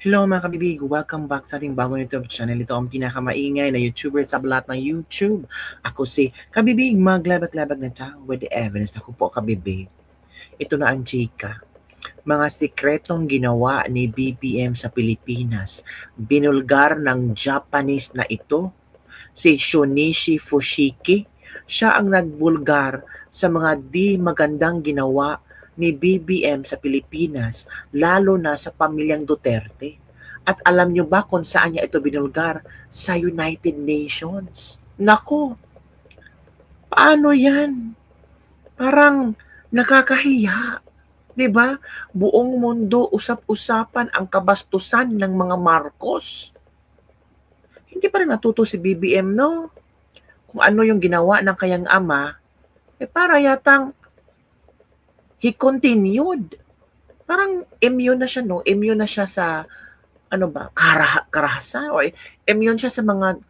Hello mga kabibig! Welcome back sa ating bagong YouTube channel. Ito ang pinakamaingay na YouTuber sa lahat ng YouTube. Ako si Kabibig, maglabag-labag na tao with the evidence. Ako po kabibig. Ito na ang chika. Mga sikretong ginawa ni BBM sa Pilipinas. Binulgar ng Japanese na ito. Si Shunichi Fushiki. Siya ang nagbulgar sa mga di magandang ginawa ni BBM sa Pilipinas, lalo na sa pamilyang Duterte. At alam nyo ba kung saan niya ito binulgar? Sa United Nations. Nako, paano yan? Parang nakakahiya. 'Di ba? Buong mundo usap-usapan ang kabastusan ng mga Marcos. Hindi pa rin natuto si BBM, no? Kung ano yung ginawa ng kanyang ama, para yatang he continued. Parang immune na siya, no? Immune na siya sa, ano ba, karahasan, or immune siya sa mga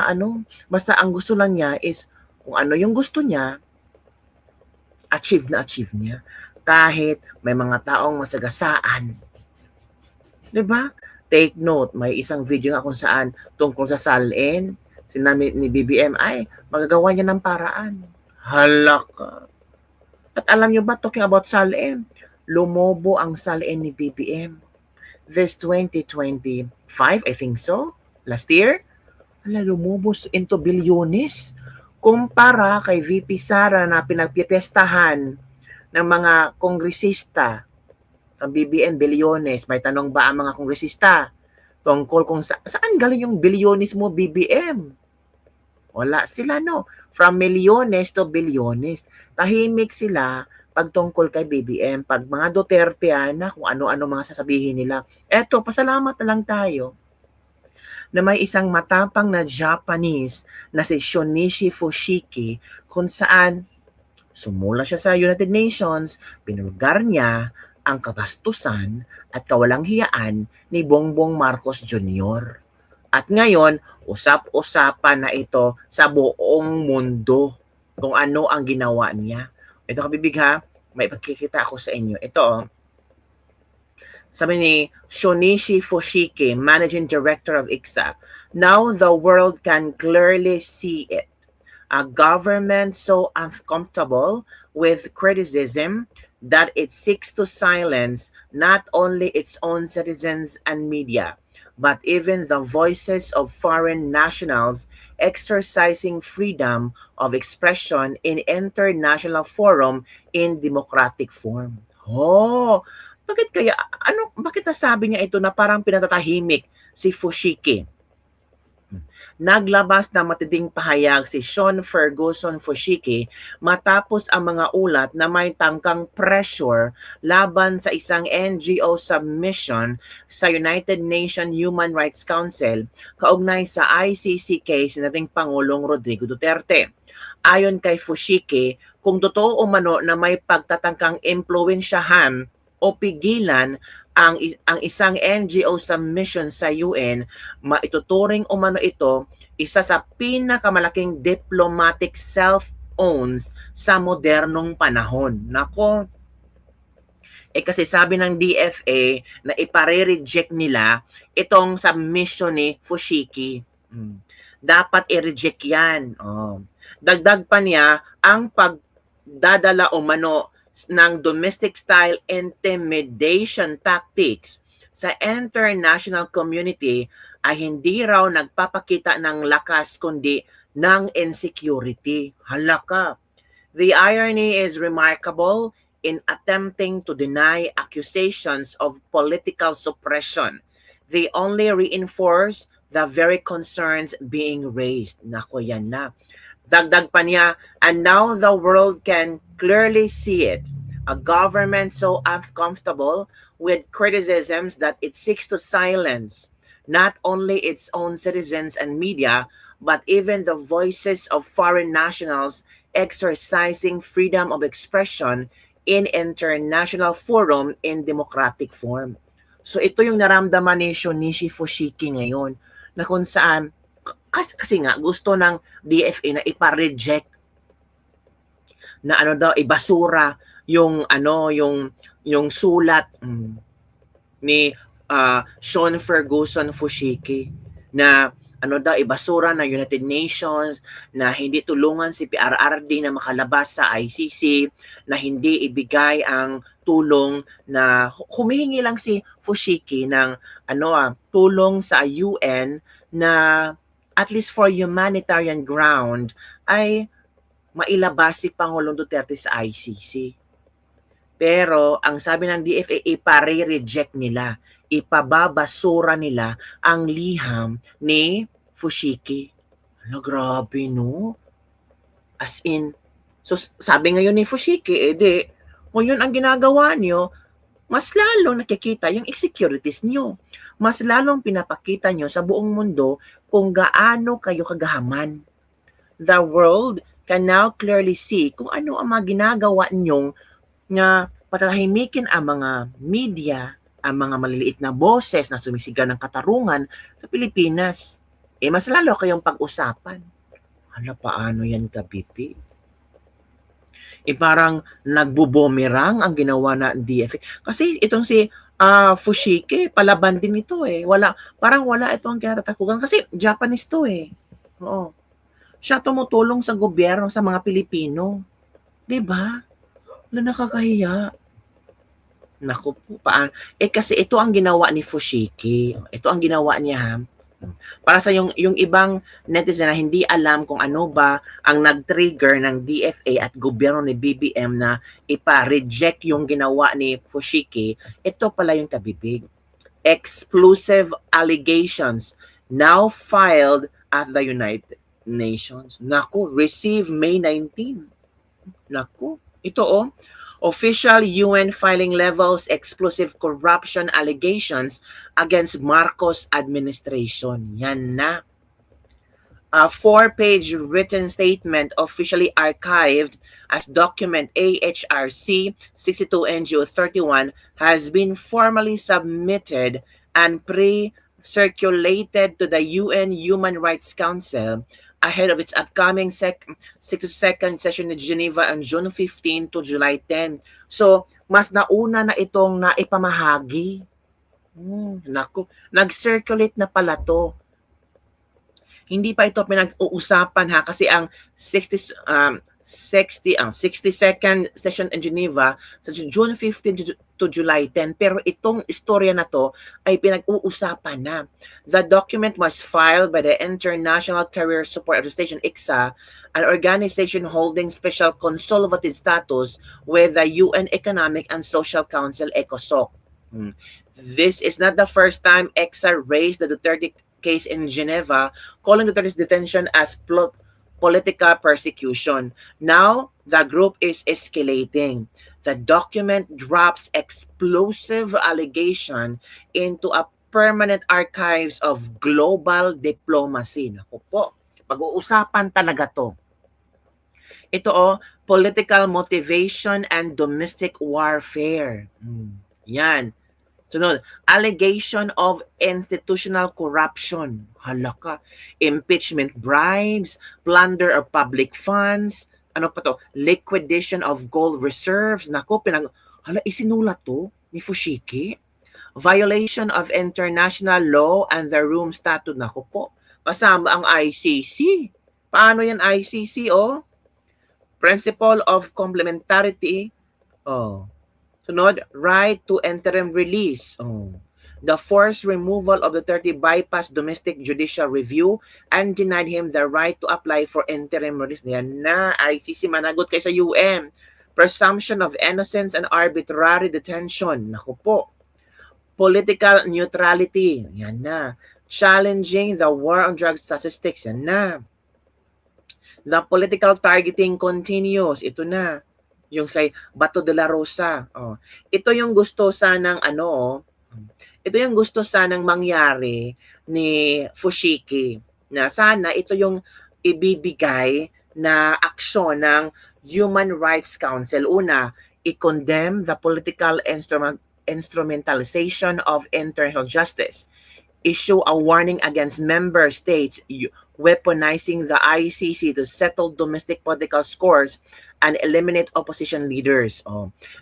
ano, basta ang gusto lang niya is, kung ano yung gusto niya, achieve na achieve niya. Kahit may mga taong masagasaan. 'Di ba? Take note, may isang video nga kung saan tungkol sa salin, sinabi ni BBM ay magagawa niya ng paraan. Halaka. At alam niyo ba, talking about salin, lumobo ang salin ni BBM. This 2025, I think so, last year, lumubos into bilyones kumpara kay VP Sara na pinagpipestahan ng mga kongresista. Ang BBM, bilyones. May tanong ba ang mga kongresista tungkol kung saan galing yung bilyones mo, BBM? Wala sila, no? From milyones to bilyones. Tahimik sila pag tungkol kay BBM. Pag mga Duterte na kung ano-ano mga sasabihin nila. Eto, pasalamat na lang tayo na may isang matapang na Japanese na si Shunichi Fushiki kung saan sumula siya sa United Nations, pinulgar niya ang kabastusan at kawalang hiyaan ni Bongbong Marcos Jr. At ngayon, usap-usapan na ito sa buong mundo kung ano ang ginawa niya. Ito kabibig ha, may ipagkikita ako sa inyo. Ito, sabi ni Shunichi Fushiki, Managing Director of ICSA, now the world can clearly see it. A government so uncomfortable with criticism that it seeks to silence not only its own citizens and media, but even the voices of foreign nationals exercising freedom of expression in international forum in democratic form. Oh, bakit nasabi niya ito na parang pinatatahimik si Fushiki? Naglabas ng matinding pahayag si Sean Ferguson Fushiki matapos ang mga ulat na may tangkang pressure laban sa isang NGO submission sa United Nations Human Rights Council kaugnay sa ICC case ni dating Pangulong Rodrigo Duterte. Ayon kay Fushiki, kung totoo umano na may pagtatangkang impluwensyahan o pigilan ang isang NGO submission sa UN, maituturing umano ito isa sa pinakamalaking diplomatic self-owns sa modernong panahon. Nako, kasi sabi ng DFA na ipare-reject nila itong submission ni Fushiki. Dapat i-reject yan. Dagdag pa niya ang pagdadala umano ng domestic-style intimidation tactics sa international community ay hindi raw nagpapakita ng lakas kundi ng insecurity. Halaka. The irony is remarkable in attempting to deny accusations of political suppression. They only reinforce the very concerns being raised. Nako, yan na. Dagdag pa niya, and now the world can clearly see it. A government so uncomfortable with criticisms that it seeks to silence not only its own citizens and media, but even the voices of foreign nationals exercising freedom of expression in international forum in democratic form. So ito yung naramdaman ni Shunichi Fushiki ngayon, na kung saan kasi nga gusto ng DFA na ipa-reject na ibasura yung sulat ni Sean Ferguson Fushiki na ano daw ibasura ng United Nations, na hindi tulungan si PRRD na makalabas sa ICC, na hindi ibigay ang tulong, na humihingi lang si Fushiki ng tulong sa UN na at least for humanitarian ground ay mailabas si Pangulong Duterte sa ICC. Pero ang sabi ng DFA, ipare-reject nila, ipababasura nila ang liham ni Fushiki. Ano, grabe no? As in, so sabi ngayon ni Fushiki, kung yun ang ginagawa nyo, mas lalong nakikita yung insecurities nyo. Mas lalong pinapakita nyo sa buong mundo kung gaano kayo kagahaman. The world can now clearly see kung ano ang mga ginagawa nyong nga patahimikin ang mga media, ang mga maliliit na boses na sumisigaw ng katarungan sa Pilipinas. Mas lalo kayong pag-usapan. Paano yan kapipi? Parang nagbubomerang ang ginawa na DFA. Kasi itong si Fushiki, palaban din ito parang wala itong kinatatakugan kasi Japanese to Oo. Siya tumutulong sa gobyerno sa mga Pilipino. 'Di ba? Nakakahiya. Naku po, kasi ito ang ginawa ni Fushiki. Ito ang ginawa niya. Para sa yung ibang netizen na hindi alam kung ano ba ang nag-trigger ng DFA at gobyerno ni BBM na ipa-reject yung ginawa ni Fushiki, ito pala yung kabibig. Explosive allegations now filed at the United Nations. Naku, receive May 19. Naku, ito official UN filing levels explosive corruption allegations against Marcos administration. Yan na. A 4-page written statement officially archived as document AHRC 62NGO31 has been formally submitted and pre-circulated to the UN Human Rights Council ahead of its upcoming 62nd session in Geneva on June 15 to July 10. So, mas nauna na itong naipamahagi. Naku, nag-circulate na pala to. Hindi pa ito pinag-uusapan kasi ang 62nd session in Geneva sa June 15 to July 10. Pero itong istorya na to ay pinag-uusapan na. The document was filed by the International Career Support Association, ICSA, an organization holding special consultative status with the UN Economic and Social Council, ECOSOC. This is not the first time ICSA raised the Duterte case in Geneva, calling Duterte's detention as political persecution. Now, the group is escalating. The document drops explosive allegation into a permanent archives of global diplomacy. Naku po, pag-uusapan talaga to. Ito political motivation and domestic warfare. Yan. Sunod, allegation of institutional corruption. Halaka. Impeachment bribes, plunder of public funds, liquidation of gold reserves. Nako, isinulat to ni Fushiki. Violation of international law and the room statute. Nako po, kasama ang ICC. Paano yan ICC, Principle of complementarity. Sunod, right to interim release. The forced removal of the 30 bypassed domestic judicial review and denied him the right to apply for interim release. Yan na, ICC, managot kayo sa UN. Presumption of innocence and arbitrary detention. Naku po. Political neutrality. Yan na. Challenging the war on drugs statistics. Yan na. The political targeting continues. Ito na. Yung kay Bato de la Rosa. Ito yung gusto sanang ito yung gusto sanang mangyari ni Fushiki, na sana ito yung ibibigay na aksyon ng Human Rights Council. Una, i-condemn the political instrumentalization of international justice. Issue a warning against member states weaponizing the ICC to settle domestic political scores and eliminate opposition leaders.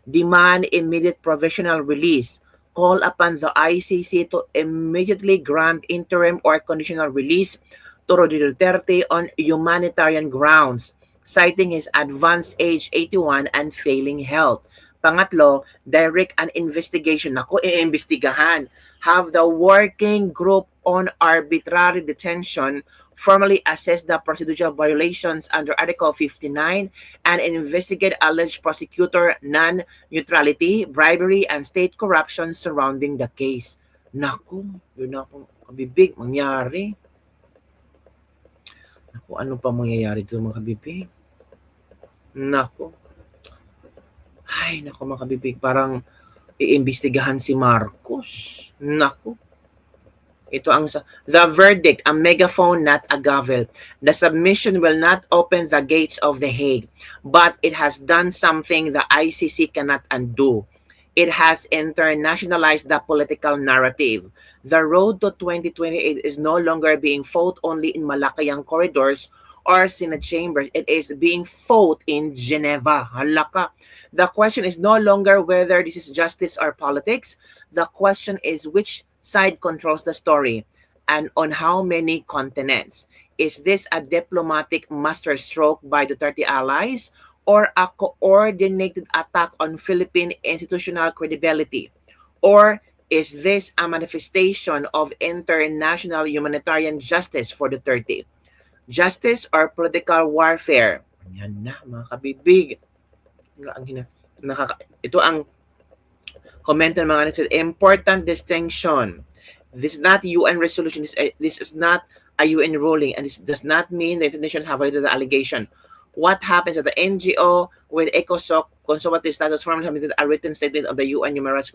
Demand immediate provisional release call upon the ICC to immediately grant interim or conditional release to Rodrigo Duterte on humanitarian grounds, citing his advanced age 81 and failing health. Pangatlo, direct an investigation. Naku, iimbestigahan. Have the working group on arbitrary detention formally assess the procedural violations under Article 59 and investigate alleged prosecutor non-neutrality, bribery, and state corruption surrounding the case. Naku, yun na pong kabibig, mangyari. Naku, ano pa mangyayari dito mga kabibig? Naku. Ay, naku mga kabibig, parang iimbestigahan si Marcos. Naku. Ito ang the verdict, a megaphone, not a gavel. The submission will not open the gates of the Hague, but it has done something the ICC cannot undo. It has internationalized the political narrative. The road to 2028 is no longer being fought only in Malacanang corridors or Senate chambers. It is being fought in Geneva. Halaka. The question is no longer whether this is justice or politics. The question is which side controls the story and on how many continents. Is this a diplomatic masterstroke by Duterte allies or a coordinated attack on Philippine institutional credibility? Or is this a manifestation of international humanitarian justice for Duterte? Justice or political warfare? Yan na mga kabibig. Ito ang comment ng mga netizen. Important distinction. This is not UN resolution. This is not a UN ruling, and this does not mean the United Nations have validated the allegation. What happens at the NGO with ECOSOC consultative status formally submitted a written statement of the UN human rights,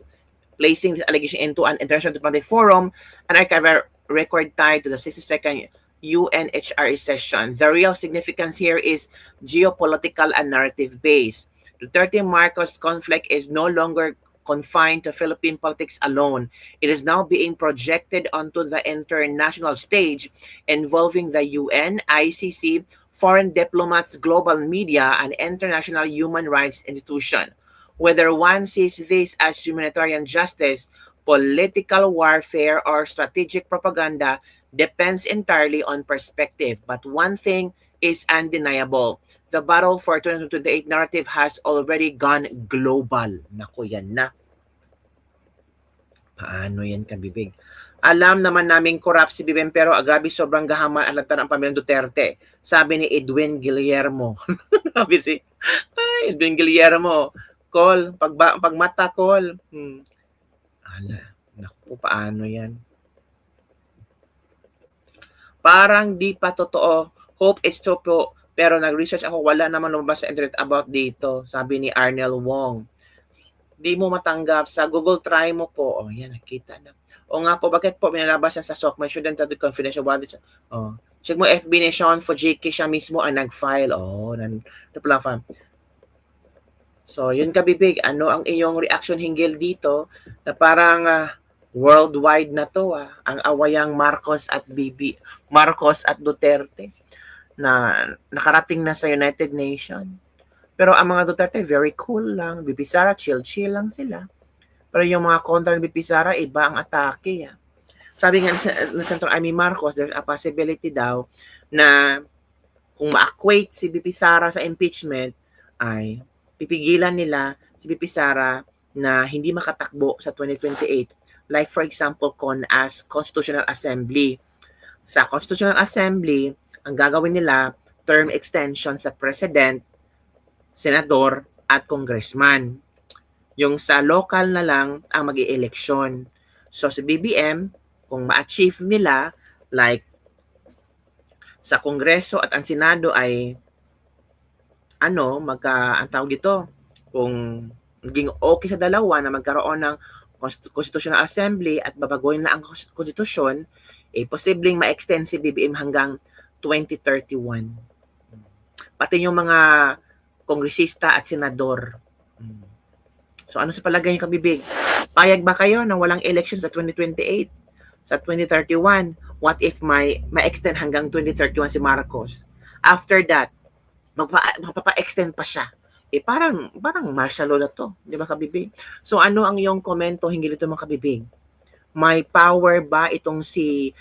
placing this allegation into an international diplomatic forum, an archival record tied to the 62nd UNHRA session. The real significance here is geopolitical and narrative based. Duterte Marcos conflict is no longer confined to Philippine politics alone. It is now being projected onto the international stage, involving the UN, ICC, foreign diplomats, global media, and international human rights institutions. Whether one sees this as humanitarian justice, political warfare, or strategic propaganda depends entirely on perspective. But one thing is undeniable. The battle for 2028 narrative has already gone global. Naku, yan na. Paano yan, kabibig? Alam naman namin corrupt si BBM pero agabi sobrang gahaman alatan ang pamilyang Duterte. Sabi ni Edwin Guillermo. Sabi si Edwin Guillermo. Call, pagmata call. Ala, naku, paano yan? Parang di pa totoo. Hope is true po. Pero nag-research ako, wala naman lumabas sa internet about dito. Sabi ni Arnel Wong. Di mo matanggap sa Google, try mo po. Oh, yan, nakita na. O nga po, bakit po minalabas yan sa SOC? May shouldn't have the confidential bodies. Oh. Check mo FB ni Sean Fujiki, siya mismo ang nag-file. Oh, napula. So, yun kabibig. Ano ang iyong reaction hinggil dito na parang worldwide na to ang awayang Marcos at Duterte na nakarating na sa United Nations. Pero ang mga Duterte, very cool lang. BP Sara, chill lang sila. Pero yung mga kontra ng BP Sara, iba ang atake. Sabi nga ni Senator Amy Marcos, there's a possibility daw na kung ma-acquaint si BP Sara sa impeachment, ay pipigilan nila si BP Sara na hindi makatakbo sa 2028. Like for example, CONAS, Constitutional Assembly. Sa Constitutional Assembly, ang gagawin nila, term extension sa President, Senador, at Congressman. Yung sa local na lang ang mag-i-eleksyon. So si BBM, kung ma-achieve nila, like sa Kongreso at ang Senado ay ang tawag dito, kung naging okay sa dalawa na magkaroon ng Constitutional Assembly at babaguhin na ang konstitusyon, posibleng ma-extend si BBM hanggang 2031. Pati yung mga kongresista at senador. So ano sa palagay niyo, kabibig? Payag ba kayo na walang election sa 2028? Sa 2031? What if ma-extend hanggang 2031 si Marcos? After that, magpapa-extend pa siya. parang martial law na 'to, 'di ba kabibig? So ano ang iyong komento hinggil dito mga kabibig? May power ba itong si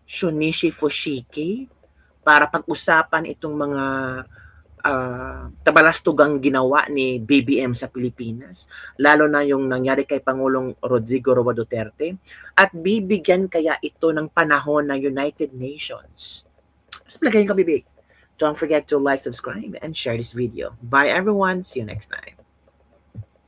Shunichi Fushigi para pag-usapan itong mga kabalastugang ginawa ni BBM sa Pilipinas, lalo na yung nangyari kay Pangulong Rodrigo Roa Duterte, at bibigyan kaya ito ng panahon ng United Nations? Lagay yung kabibig. Don't forget to like, subscribe, and share this video. Bye everyone. See you next time.